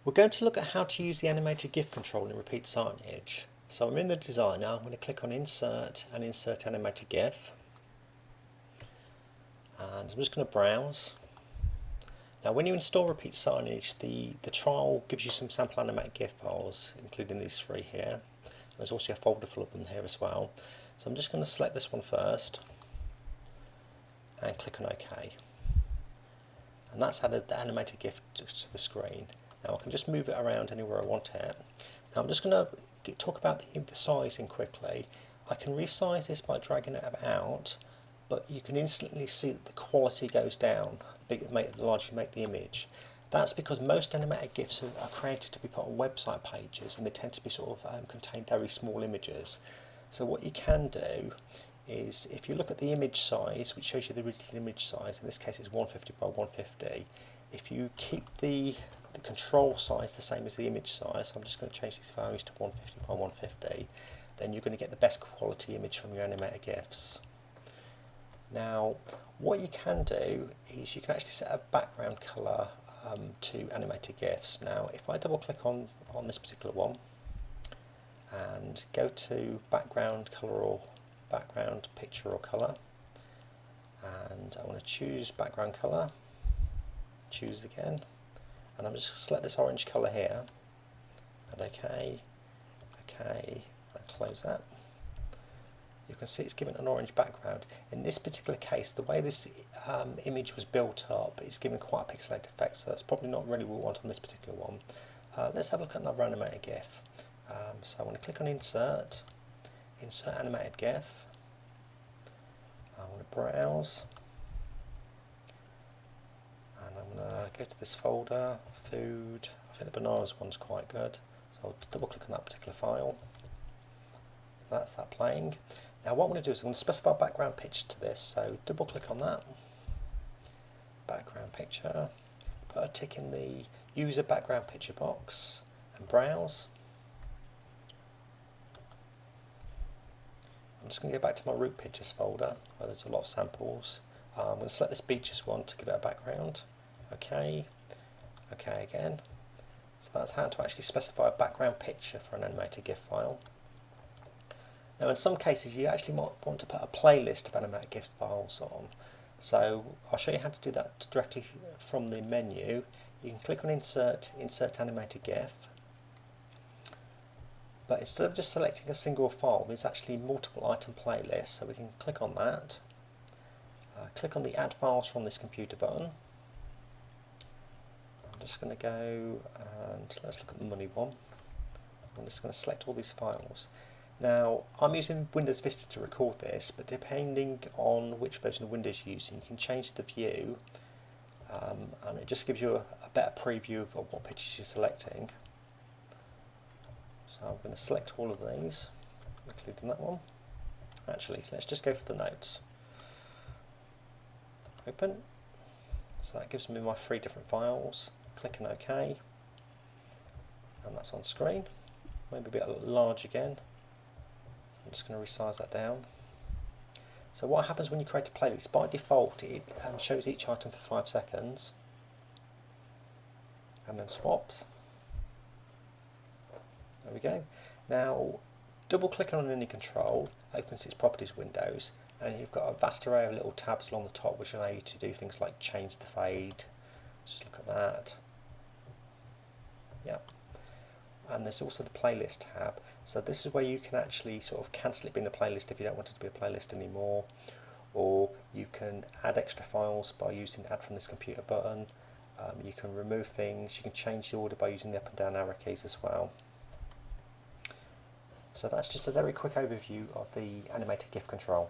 We're going to look at how to use the animated GIF control in repeat signage. So I'm in the designer, I'm going to click on Insert and Insert Animated GIF. And I'm just going to browse. Now when you install repeat signage, the trial gives you some sample animated GIF files, including these three here. There's also a folder full of them here as well. So I'm just going to select this one first and click on OK. And that's added the animated GIF to the screen. Now I can just move it around anywhere I want it. Now I'm just going to talk about the sizing quickly. I can resize this by dragging it out, but you can instantly see that the quality goes down the larger you make the image. That's because most animated GIFs are created to be put on website pages, and they tend to be sort of contain very small images. So what you can do is, if you look at the image size, which shows you the original image size, in this case it's 150 by 150, if you keep the control size the same as the image size, so I'm just going to change these values to 150 by 150, then you're going to get the best quality image from your animated GIFs. Now what you can do is you can actually set a background colour to animated GIFs. Now if I double click on this particular one and go to background colour or background picture or colour, and I want to choose background colour, choose again, and I'm just going to select this orange colour here, and OK, and close that. You can see it's given an orange background. In this particular case, the way this image was built up, it's given quite a pixelated effect, so that's probably not really what we want on this particular one. Let's have a look at another animated GIF. So I want to click on Insert, Insert Animated GIF. I want to browse, and I'm going to go to this folder, Food. I think the bananas one's quite good, so I'll double click on that particular file. So that's that playing. Now what I'm going to do is I'm going to specify a background picture to this, so double click on that, background picture, put a tick in the user background picture box and browse. I'm just going to go back to my root pictures folder where there's a lot of samples. I'm going to select this beaches one to give it a background. OK, OK again. So that's how to actually specify a background picture for an animated GIF file. Now in some cases you actually might want to put a playlist of animated GIF files on. So I'll show you how to do that directly from the menu. You can click on Insert, Insert Animated GIF. But instead of just selecting a single file, there's actually multiple item playlists, so we can click on that. Click on the Add Files from this computer button. I'm just going to go and let's look at the money one. I'm just going to select all these files. Now I'm using Windows Vista to record this, but depending on which version of Windows you're using, you can change the view, and it just gives you a better preview of what pictures you're selecting. So I'm going to select all of these, including that one. Actually, let's just go for the notes. Open. So that gives me my 3 different files. Click on OK, and that's on screen. Maybe a bit large again. So I'm just going to resize that down. So what happens when you create a playlist? By default, it shows each item for 5 seconds, and then swaps. There we go. Now double clicking on any control opens its properties windows, and you've got a vast array of little tabs along the top which allow you to do things like change the fade. Just look at that. Yep. And there's also the playlist tab. So this is where you can actually sort of cancel it being a playlist if you don't want it to be a playlist anymore, or you can add extra files by using Add from this computer button. You can remove things, you can change the order by using the up and down arrow keys as well. So that's just a very quick overview of the animated GIF control.